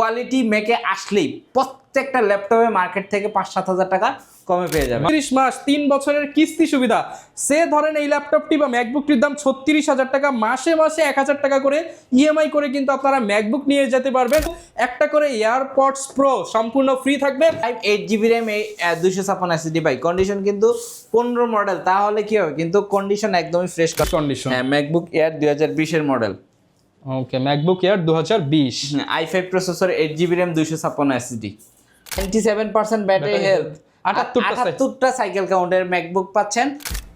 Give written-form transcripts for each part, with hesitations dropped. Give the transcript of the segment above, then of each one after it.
Quality মেকে আসলেই প্রত্যেকটা ল্যাপটপে মার্কেট থেকে 5-7 হাজার টাকা কমে পেয়ে যাবে। 30 মাস 3 বছরের কিস্তি সুবিধা। সে ধরেন এই ল্যাপটপটি বা ম্যাকবুকটির দাম 36,000 টাকা, মাসে মাসে 1,000 টাকা করে ইএমআই করে কিন্তু আপনারা ম্যাকবুক নিয়ে যেতে পারবেন। একটা করে এয়ারপডস প্রো সম্পূর্ণ ফ্রি থাকবে। 8GB র্যাম 256 এসএসডি ভাই, কন্ডিশন কিন্তু 15 মডেল, তাহলে কি হবে কিন্তু কন্ডিশন একদমই ফ্রেশ কন্ডিশন। হ্যাঁ, ম্যাকবুক এয়ার 2020 এর model. Okay, MacBook Air 2020, i5 processor, 8GB RAM 256 SSD, 97% battery health, 78টা সাইকেল কাউন্টের ম্যাকবুক পাচ্ছেন।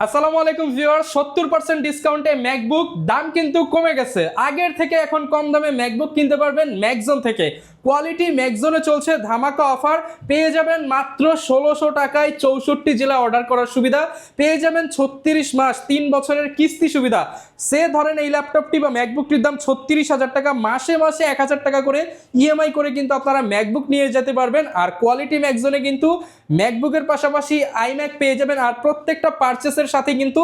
আসসালামু আলাইকুম ভিউয়ার, 70% ডিসকাউন্টে ম্যাকবুক। দাম কিন্তু কমে গেছে, আগের থেকে এখন কম দামে ম্যাকবুক কিনতে পারবেন ম্যাকজোন থেকে। কোয়ালিটি ম্যাকজোনে চলছে ধামাকা অফার, পেয়ে যাবেন মাত্র 1600 টাকায় 64 জেলা অর্ডার করার সুবিধা, পেয়ে যাবেন 36 মাস 3 বছরের কিস্তি সুবিধা। সে ধরেন এই ল্যাপটপটি বা ম্যাকবুকটির দাম 36,000 টাকা, মাসে মাসে 1,000 টাকা করে ইএমআই করে কিন্তু আপনারা ম্যাকবুক নিয়ে যেতে পারবেন। আর কোয়ালিটি ম্যাকজোনে কিন্তু ম্যাকবুকের পাশাপাশি আইম্যাক পেয়ে যাবেন। আর প্রত্যেকটা পারচেসের সাথে কিন্তু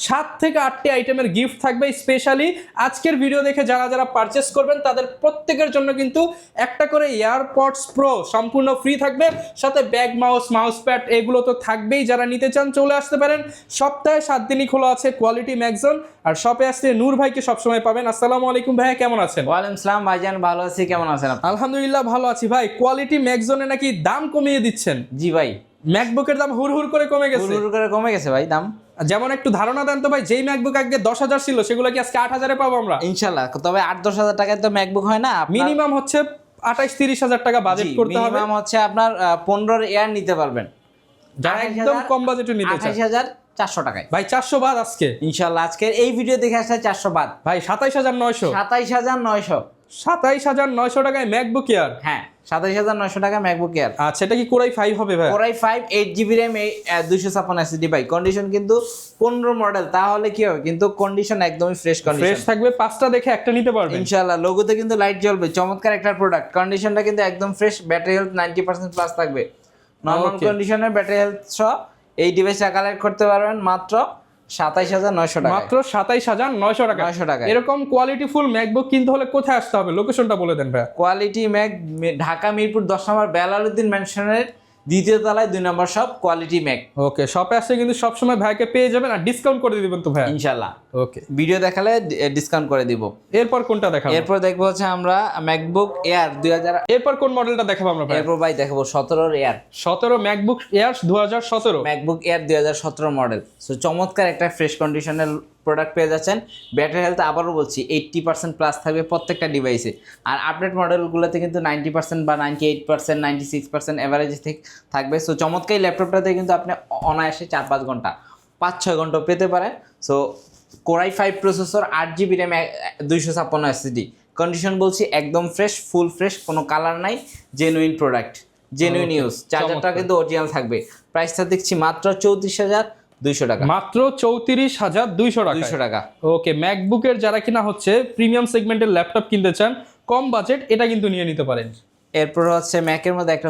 7 থেকে 8টি আইটেমের গিফট থাকবে। স্পেশালি আজকের ভিডিও দেখে যারা যারা পারচেস করবেন তাদের প্রত্যেকের জন্য কিন্তু একটা করে এয়ারপডস প্রো সম্পূর্ণ ফ্রি থাকবে, সাথে ব্যাগ, মাউস প্যাড এগুলো তো থাকবেই। যারা নিতে চান চলে আসতে পারেন। সপ্তাহে 7 দিনই খোলা আছে কোয়ালিটি ম্যাকজোন। আর শপে আসলে নূর ভাইকে সবসময় পাবেন। আসসালামু আলাইকুম ভাইয়া, কেমন আছেন? ওয়ালাইকুম আসসালাম ভাইজান, ভালো আছি, কেমন আছেন আপনি? আলহামদুলিল্লাহ ভালো আছি ভাই। কোয়ালিটি ম্যাকজোনে নাকি দাম কমিয়ে দিচ্ছেন? জি ভাই, ম্যাকবুকের দাম হুড় করে কমে গেছে। হুড় করে কমে গেছে ভাই দাম। যেমন একটু ধারণা দেন তো ভাই, যেই ম্যাকবুক আগে 10,000 ছিল সেগুলো কি আজকে 8,000-এ পাবো আমরা? ইনশাআল্লাহ। তবে 8-10 হাজার টাকায় তো ম্যাকবুক হয় না, মিনিমাম হচ্ছে 28-30 হাজার টাকা বাজেট করতে হবে। মিনিমাম হচ্ছে আপনার 15 এয়ার নিতে পারবেন, যারা একদম কম বাজেটে নিতে চান। 28,400 টাকায় ভাই 400 বাদ আজকে ইনশাআল্লাহ। আজকের এই ভিডিও দেখে আসলে 400 বাদ ভাই 27,900। 27,900। 27,900 টাকায় ম্যাকবুক এয়ার। হ্যাঁ, 27,900 টাকা ম্যাকবুক এয়ার। আচ্ছা, এটা কি কোরাই 5 হবে ভাই? কোরাই 5 8GB র্যাম 256 এসএসডি ভাই, কন্ডিশন কিন্তু 15 মডেল, তাহলে কি হবে কিন্তু কন্ডিশন একদমই ফ্রেশ ফ্রেশ কন্ডিশন থাকবে, 5টা দেখে একটা নিতে পারবেন ইনশাআল্লাহ। লোগোতে কিন্তু লাইট জ্বলবে, চমৎকার একটা প্রোডাক্ট। কন্ডিশনটা কিন্তু একদম ফ্রেশ, ব্যাটারি হেলথ 90% প্লাস থাকবে। নরমাল কন্ডিশনের ব্যাটারি হেলথ সহ এই ডিভাইসটা কালেক্ট করতে পারবেন মাত্র 27,900 টাকা। মাত্র 27,900 টাকা। 900 টাকা। এরকম কোয়ালিটি ফুল ম্যাকবুক কিনতে হলে কোথায় আসতে হবে? লোকেশনটা বলে দেন ভাই। কোয়ালিটি ম্যাক, ঢাকা মিরপুর 10 নম্বর বেলালউদ্দিন ম্যানশনের 2য় তলায় 2 নম্বর শপ, কোয়ালিটি ম্যাক। ওকে, শপে আসলে কিন্তু সবসময় ভাইকে পেয়ে যাবেন। আর ডিসকাউন্ট করে দিবেন তো ভাই ইনশাআল্লাহ। ওকে, ভিডিও দেখালে ডিসকাউন্ট করে দিব। এরপর কোনটা দেখাবো? এরপর দেখবো হচ্ছে আমরা ম্যাকবুক এয়ার 2000। এরপর কোন মডেলটা দেখাবো আমরা ভাই? এরপর ভাই দেখাবো 17 air. 17 MacBook air 2017। MacBook air 2017 model. So চমৎকার একটা ফ্রেশ কন্ডিশনের প্রোডাক্ট পেয়ে যাচ্ছেন। ব্যাটারি হেলথ আবারও বলছি 80% প্লাস থাকবে প্রত্যেকটা ডিভাইসে। আর আপডেট মডেলগুলোতে কিন্তু 90% বা 98%, 96% অ্যাভারেজ থাকবে। সো চমৎকার এই ল্যাপটপটাতে কিন্তু আপনি অনায়াসে 4-5 ঘন্টা, 5-6 ঘন্টা পেতে পারেন। So core i 5 processor, 8GB RAM 256 SSD, condition বলছি একদম ফ্রেশ, ফুল ফ্রেশ, কোনো কালার নাই, জেনুইন প্রোডাক্ট, জেনুইন ইউজ। চার্জারটা কিন্তু অরিজিনাল থাকবে। প্রাইসটা দেখছি মাত্র 34,200 টাকা। মাত্র 34,200 টাকা। 200 টাকা। ওকে, ম্যাকবুকের যারা কিনা হচ্ছে প্রিমিয়াম সেগমেন্টের ল্যাপটপ কিনতে চান, কম বাজেট, এটা কিন্তু নিয়ে নিতে পারেন। এরপর হচ্ছে ম্যাকের মধ্যে একটা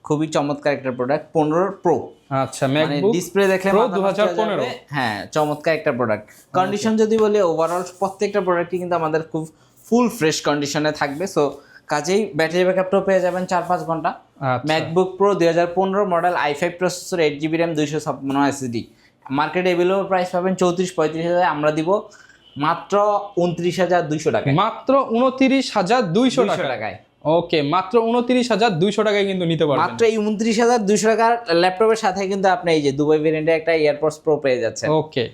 খুবই চমৎকার একটা প্রোডাক্ট, 15 প্রো। আচ্ছা, ম্যাকবুক ডিসপ্লে দেখলে প্রো মাথা নষ্ট হয়ে 2015। যাবে। হ্যাঁ, চমৎকার একটা প্রোডাক্ট। কন্ডিশন যদি বলি ওভারঅল প্রত্যেকটা প্রোডাক্টই কিন্তু আমাদের খুব ফুল ফ্রেশ কন্ডিশনে থাকবে। সো কাজেই ব্যাটারি ব্যাকআপটাও পেয়ে যাবেন 4-5 ঘন্টা। MacBook pro 2015 model, i5 processor, 8GB RAM 256 SSD. মার্কেটে এভেলেবল প্রাইস পাবেন 34-35 হাজার, আমরা দিব মাত্র 29,200 টাকায়। মাত্র 29,200 টাকায়। ওকে, মাত্র 29,200 টাকায় কিন্তু নিতে পারবেন। মাত্র এই 29,200 টাকার ল্যাপটপের সাথে কিন্তু আপনি এই যে দুবাই ভেরিয়েন্টের একটা এয়ারপডস প্রো পেয়ে যাচ্ছেন। ওকে,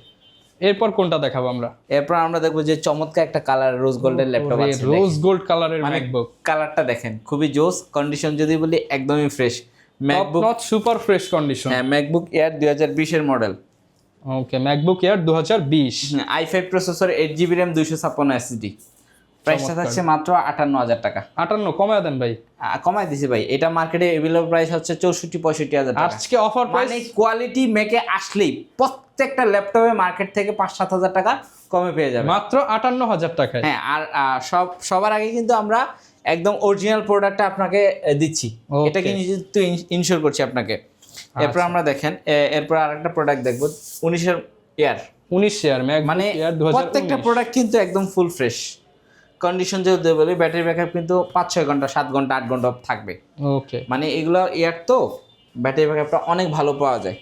এরপর কোনটা দেখাবো আমরা? এরপর আমরা দেখবো যে চমৎকার একটা কালার রোজ গোল্ডের ল্যাপটপ আছে। রোজ গোল্ড কালারের মানে ম্যাকবুক, কালারটা দেখেন খুবই জোস। কন্ডিশন যদি বলি একদমই fresh. MacBook not super fresh condition. হ্যাঁ, ম্যাকবুক এয়ার 2020 এর model. Okay, MacBook Air 2020। i5 processor, 8GB RAM 256 SSD. প্রাইসটা থাকছে মাত্র 58,000 টাকা। 58 কমায় দেন ভাই। কমাই দিছি ভাই, এটা মার্কেটে এভেলেবল প্রাইস হচ্ছে 64-65 হাজার টাকা। আজকে অফার প্রাইস, মানে কোয়ালিটি মেকে আসলেই প্রত্যেকটা ল্যাপটপে মার্কেট থেকে 5-7 হাজার টাকা কমে পেয়ে যাবে মাত্র 58,000 টাকায়। হ্যাঁ, আর সবার আগে কিন্তু আমরা একদম অরিজিনাল প্রোডাক্টটা আপনাকে দিচ্ছি। এটা কিন্তু ইনশিওর করছি আপনাকে। এরপর আমরা দেখেন, এরপর আরেকটা প্রোডাক্ট দেখবো 19 এর এয়ার। 19 এয়ার ম্যাকবুক মানে এয়ার 2019। প্রত্যেকটা প্রোডাক্ট কিন্তু একদম ফুল ফ্রেশ। কন্ডিশন যদি বলি ব্যাটারি ব্যাকআপ কিন্তু 5-6 ঘন্টা 7 ঘন্টা 8 ঘন্টা থাকবে। ওকে, মানে এগুলো এয়ার তো ব্যাটারি ব্যাকআপটা অনেক ভালো পাওয়া যায়।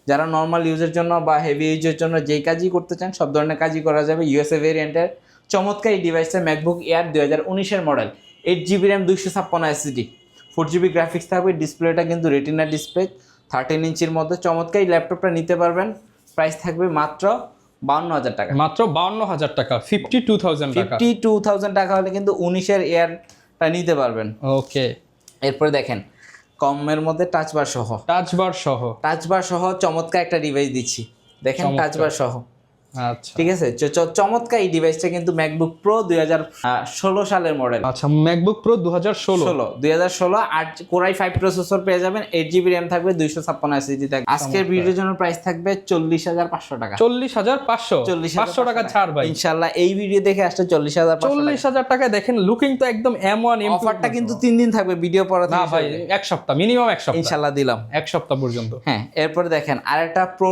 যারা নর্মাল ইউজের জন্য বা হেভি ইউজের জন্য যেই কাজই করতে চান সব ধরনের কাজই করা যাবে। ইউএসএ ভেরিয়েন্টের চমৎকার এই ডিভাইসটা ম্যাকবুক এয়ার 2019-এর model, 8GB RAM 256 SSD, 4GB graphics থাকবে। ডিসপ্লেটা কিন্তু রেটিনা ডিসপ্লে 13 ইঞ্চির মধ্যে। চমৎকার এই ল্যাপটপটা নিতে পারবেন। প্রাইস থাকবে মাত্র 52,000 টাকা। মাত্র 52,000 টাকা, 52,000 টাকা। 52,000 টাকা হলে কিন্তু 19-এর এয়ারটা নিতে পারবেন। ওকে, এরপরে দেখেন কমের মধ্যে টাচ বার সহ, টাচ বার সহ চমৎকার একটা ডিভাইস দিচ্ছি। দেখেন চমৎকার। টাচ বার সহ, আচ্ছা ঠিক আছে। চমৎকার এই ডিভাইসটা কিন্তু ম্যাকবুক প্রো 2016 সালের মডেল। আচ্ছা, ম্যাকবুক প্রো 2016 2016 8 কোরাই 5 প্রসেসর পেয়ে যাবেন। 8GB র্যাম থাকবে, 256 SSD থাকবে। আজকের ভিডিওর জন্য প্রাইস থাকবে 40,500 টাকা। 40,500, 500 টাকা ছাড় ভাই ইনশাআল্লাহ। এই ভিডিও দেখে আসলে 40,500 40,000 টাকায় দেখেন। লুকিং তো একদম M1 M2। অফারটা কিন্তু 3 দিন থাকবে, ভিডিও পরে না ভাই, এক সপ্তাহ, মিনিমাম এক সপ্তাহ, ইনশাআল্লাহ দিলাম এক সপ্তাহ পর্যন্ত। হ্যাঁ, এরপরে দেখেন আরেকটা প্রো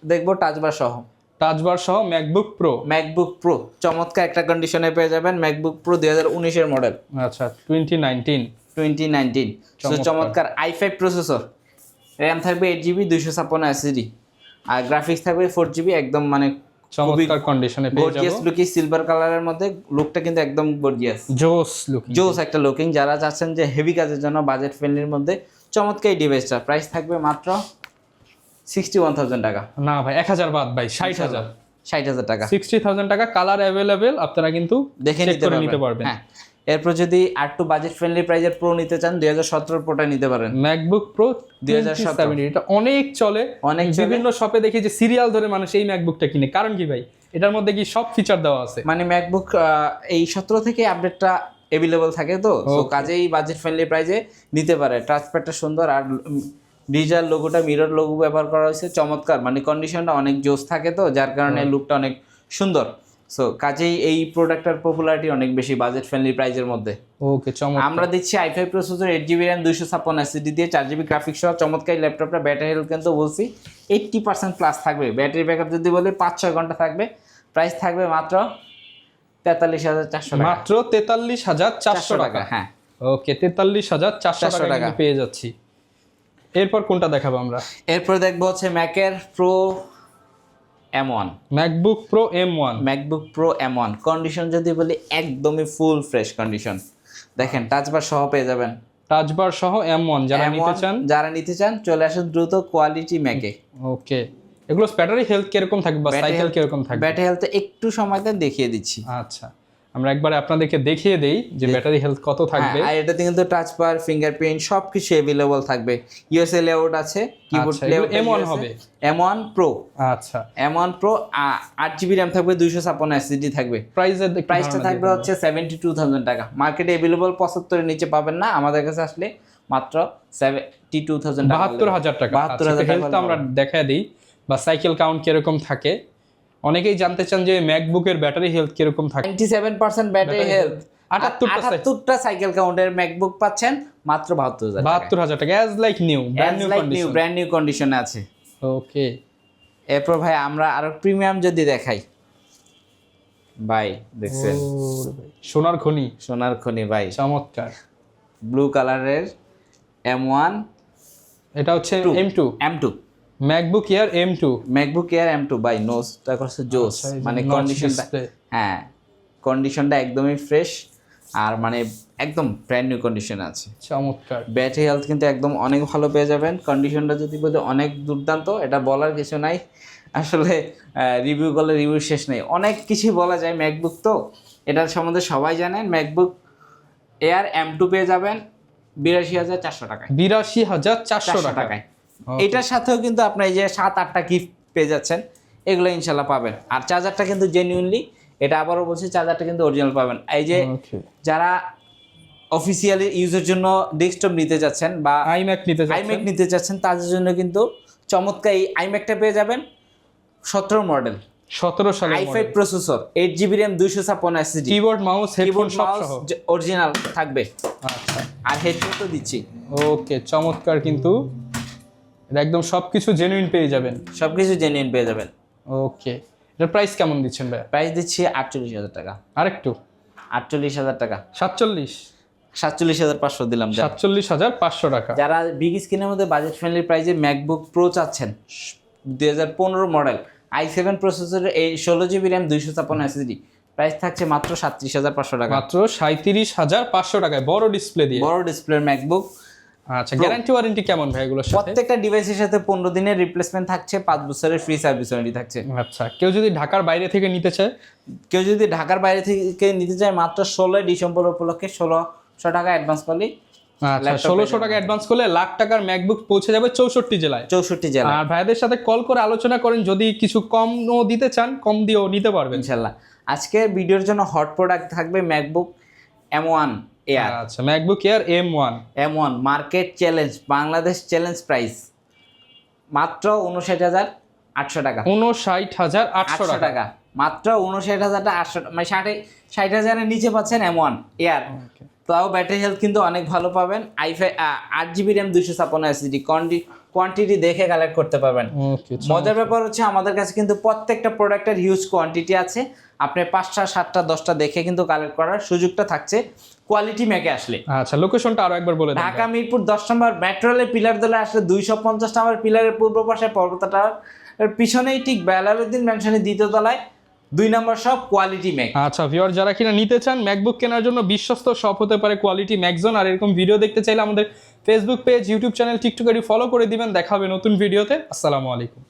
দেখবো টাচ বার সহ, টাচবার সহ ম্যাকবুক প্রো। ম্যাকবুক প্রো চমৎকার একটা কন্ডিশনে পেয়ে যাবেন। ম্যাকবুক প্রো 2019-এর মডেল, আচ্ছা 2019। চমৎকার i5 প্রসেসর, র্যাম থাকবে 8GB 256 SSD, আর গ্রাফিক্স থাকবে 4GB। একদম মানে চমৎকার কন্ডিশনে পেয়ে গর্জিয়াস যাব। লুকিং, সিলভার কালারের মধ্যে লুকটা কিন্তু একদম গর্জিয়াস, জোস লুকিং, জোস একটা লুকিং। যারা চাচ্ছেন যে হেভি কাজের জন্য বাজেট ফ্রেন্ডলির মধ্যে চমৎকার এই ডিভাইসটা, প্রাইস থাকবে মাত্র 61,000 টাকা। না ভাই 1,000 বাদ ভাই, 60,000, 60,000 টাকা, 60,000 টাকা। কালার অ্যাভেলেবেল, আপনারা কিন্তু দেখে check করে নিতে পারবেন। হ্যাঁ, এরপর যদি আরটু বাজেট ফ্রেন্ডলি প্রাইজের প্রো নিতে চান 2017 প্রোটা নিতে পারেন। ম্যাকবুক প্রো 2017 এটা অনেক চলে, অনেক চলে। বিভিন্ন শপে দেখি যে সিরিয়াল ধরে মানুষ এই ম্যাকবুকটা কিনে। কারণ কি ভাই, এটার মধ্যে কি সব ফিচার দেওয়া আছে। মানে ম্যাকবুক এই 17 থেকে আপডেটটা অ্যাভেলেবল থাকে তো, সো কাজেই বাজেট ফ্রেন্ডলি প্রাইজে নিতে পারে। টাচপ্যাডটা সুন্দর, আর ডিজিটাল লোগোটা মিরর লোগো ব্যবহার করা হয়েছে। চমৎকার, মানে কন্ডিশনটা অনেক জোস থাকে তো, যার কারণে লুকটা অনেক সুন্দর। সো কাজেই এই প্রোডাক্টটার পপুলারিটি অনেক বেশি বাজেট ফ্রেন্ডলি প্রাইজের মধ্যে। ওকে, চমৎকার। আমরা দিচ্ছি i5 processor, 8GB RAM 256 SSD দিয়ে, 4GB গ্রাফিক্স সহ চমৎকার ল্যাপটপটা। ব্যাটারি হেলথ কিন্তু বলছি 80% প্লাস থাকবে। ব্যাটারি ব্যাকআপ যদি বলি 5-6 ঘন্টা থাকবে। প্রাইস থাকবে মাত্র 43,400 টাকা। মাত্র 43,400 টাকা। হ্যাঁ, ওকে, 43,400 টাকা পেয়ে যাচ্ছি। এরপর কোনটা দেখাবো আমরা? এরপর দেখবো হচ্ছে ম্যাকের Pro M1, MacBook Pro M1। MacBook Pro M1 condition যদি বলি একদমই ফুল ফ্রেশ কন্ডিশন। দেখেন টাচবার সহ পেয়ে যাবেন। টাচবার সহ M1 যারা নিতে চান চলে আসুন দ্রুত কোয়ালিটি ম্যাকে। ওকে, এগুলো ব্যাটারি হেলথ কিরকম থাকবে বা সাইকেল কিরকম থাকবে? ব্যাটারি হেলথ একটু সময় দেন, দেখিয়ে দিচ্ছি। আচ্ছা, আমরা একবারে আপনাদেরকে দেখিয়ে দেই যে ব্যাটারি হেলথ কত থাকবে। আর এটাতে কিন্তু টাচ বার, ফিঙ্গারপ্রিন্ট সবকিছু अवेलेबल থাকবে। ইউএসএ লেআউট আছে, কিবোর্ড লেআউট। M1 হবে M1 প্রো। আচ্ছা, M1 প্রো 8GB র্যাম থাকবে, 256 SSD থাকবে। প্রাইসটা থাকবে হচ্ছে 72,000 টাকা। মার্কেটে अवेलेबल 75 এর নিচে পাবেন না, আমাদের কাছে আসলে মাত্র 72,000 টাকা, 72,000 টাকা। 72,000 হেলথ টাকা আমরা দেখায় দিই, বা সাইকেল কাউন্ট কিরকম থাকে। অনেকেই জানতে চান যে ম্যাকবুকের ব্যাটারি হেলথ কিরকম থাকে। 97% ব্যাটারি হেলথ, 78টা সাইকেল কাউন্টের ম্যাকবুক পাচ্ছেন মাত্র 72,000 টাকা। 72,000 টাকা, as like new, brand new কন্ডিশনে আছে। ওকে, এরপর ভাই আমরা আরো প্রিমিয়াম যদি দেখাই ভাই, দেখছেন সোনার খনি, সোনার খনি ভাই, চমৎকার। ব্লু কালারের M1, এটা হচ্ছে M2 MacBook air M2, MacBook air M2 ভাই। নোজটা করছে জোস, মানে কন্ডিশনটা, হ্যাঁ কন্ডিশনটা একদমই ফ্রেশ, আর মানে একদম ব্র্যান্ড নিউ কন্ডিশনে আছে। চমৎকার। ব্যাটারি হেলথ কিন্তু একদম অনেক ভালো পেয়ে যাবেন। কন্ডিশনটা যদি বলি অনেক দুর্দান্ত, এটা বলার কিছু নাই আসলে। রিভিউ করলে রিভিউ শেষ নেই, অনেক কিছুই বলা যায়। ম্যাকবুক তো এটার সম্বন্ধে সবাই জানেন। ম্যাকবুক এয়ার M2 পেয়ে যাবেন 82,400 টাকায়। 82,400 টাকায়। এটার সাথেও কিন্তু আপনি এই যে 7-8টা গিফট পেয়ে যাচ্ছেন, এগুলো ইনশাল্লাহ পাবেন। আর চার্জারটা কিন্তু জেনুইনলি, এটা আবারও বলছি, চার্জারটা কিন্তু অরিজিনাল পাবেন। এই যে যারা অফিসিয়ালি ইউজের জন্য ডেস্কটপ নিতে যাচ্ছেন বা আইম্যাক নিতে যাচ্ছেন, তাদের জন্য কিন্তু চমৎকার এই আইম্যাকটা পেয়ে যাবেন। 17 মডেল, 17 সালের i5 processor, 8GB RAM 256 SSD, keyboard mouse headphone সব সহ অরিজিনাল থাকবে। আচ্ছা, আর হেডফোন তো দিচ্ছি। ওকে, চমৎকার। কিন্তু এটা একদম সবকিছু জেনুইন পেয়ে যাবেন, সবকিছু জেনুইন পেয়ে যাবেন। ওকে, এটার প্রাইস কেমন দিচ্ছেন ভাই? প্রাইস দিচ্ছি 48,000 টাকা। আরেকটু 48,000 টাকা, 47,500 দিলাম। 47,500 টাকা। যারা বিগ স্ক্রিনের মধ্যে বাজেট ফ্রেন্ডলি প্রাইসে ম্যাকবুক প্রো চাচ্ছেন 2015 মডেল i7 প্রসেসরের এই 16 GB র্যাম 256 SSD, প্রাইস থাকছে মাত্র 37,500 টাকা, মাত্র 37,500 টাকায় বড় ডিসপ্লে দিয়ে, বড় ডিসপ্লের ম্যাকবুক। আচ্ছা, গ্যারান্টি ওয়ারেন্টি কেমন ভাই এগুলোর সাথে? প্রত্যেকটা ডিভাইসের সাথে 15 দিনের রিপ্লেসমেন্ট থাকছে, 5 বছরের ফ্রি সার্ভিস ওয়ারেন্টি থাকছে। আচ্ছা, কেউ যদি ঢাকার বাইরে থেকে নিতে চায়? কেউ যদি ঢাকার বাইরে থেকে নিতে চায় মাত্র 16 ডিসেম্বর উপলক্ষে 1600 টাকা অ্যাডভান্স করলে, আচ্ছা 1600 টাকা অ্যাডভান্স করলে লাখ টাকার ম্যাকবুক পৌঁছে যাবে 64 জেলায়। 64 জেলা। আর ভাইদের সাথে কল করে আলোচনা করেন, যদি কিছু কমও দিতে চান কম দিয়েও নিতে পারবেন ইনশাআল্লাহ। আজকে ভিডিওর জন্য হট প্রোডাক্ট থাকবে ম্যাকবুক M1 এয়ার। আচ্ছা, MacBook air M1 market challenge, Bangladesh challenge price মাত্র 59,800 টাকা। 59,800 টাকা, মাত্র 59,800, মানে 60,000-এর নিচে পাচ্ছেন M1 এয়ার। তাও ব্যাটারি হেলথ কিন্তু অনেক ভালো পাবেন। 8GB র্যাম 256 SSD, কোয়ান্টিটি দেখে কালেক্ট করতে পারবেন। মজার ব্যাপার হচ্ছে আমাদের কাছে কিন্তু প্রত্যেকটা প্রোডাক্টের হিউজ কোয়ান্টিটি আছে, আপনি 5টা 7টা 10টা দেখে কিন্তু কালেক্ট করার সুযোগটা থাকছে কোয়ালিটি ম্যাকে আসলে। আচ্ছা, লোকেশনটা আরো একবার বলে দেন। ঢাকা মিরপুর 10 নম্বর মেট্রো রেলের পিলার দলে আসলে 250 নম্বর পিলারের পূর্ব পাশে পর্বত টাওয়ার এর পিছনেই ঠিক বেলালউদ্দিন ম্যানশনের দ্বিতীয় তলায় 2 নম্বর শপ কোয়ালিটি ম্যাক। আচ্ছা ভিউয়ার, যারা কিনা নিতে চান ম্যাকবুক কেনার জন্য বিশ্বস্ত শপ হতে পারে কোয়ালিটি ম্যাকজোন। আর এরকম ভিডিও দেখতে চাইলে আমাদের Facebook page, YouTube channel, TikTok ID follow করে দিবেন। দেখা হবে নতুন ভিডিওতে। আসসালামু আলাইকুম।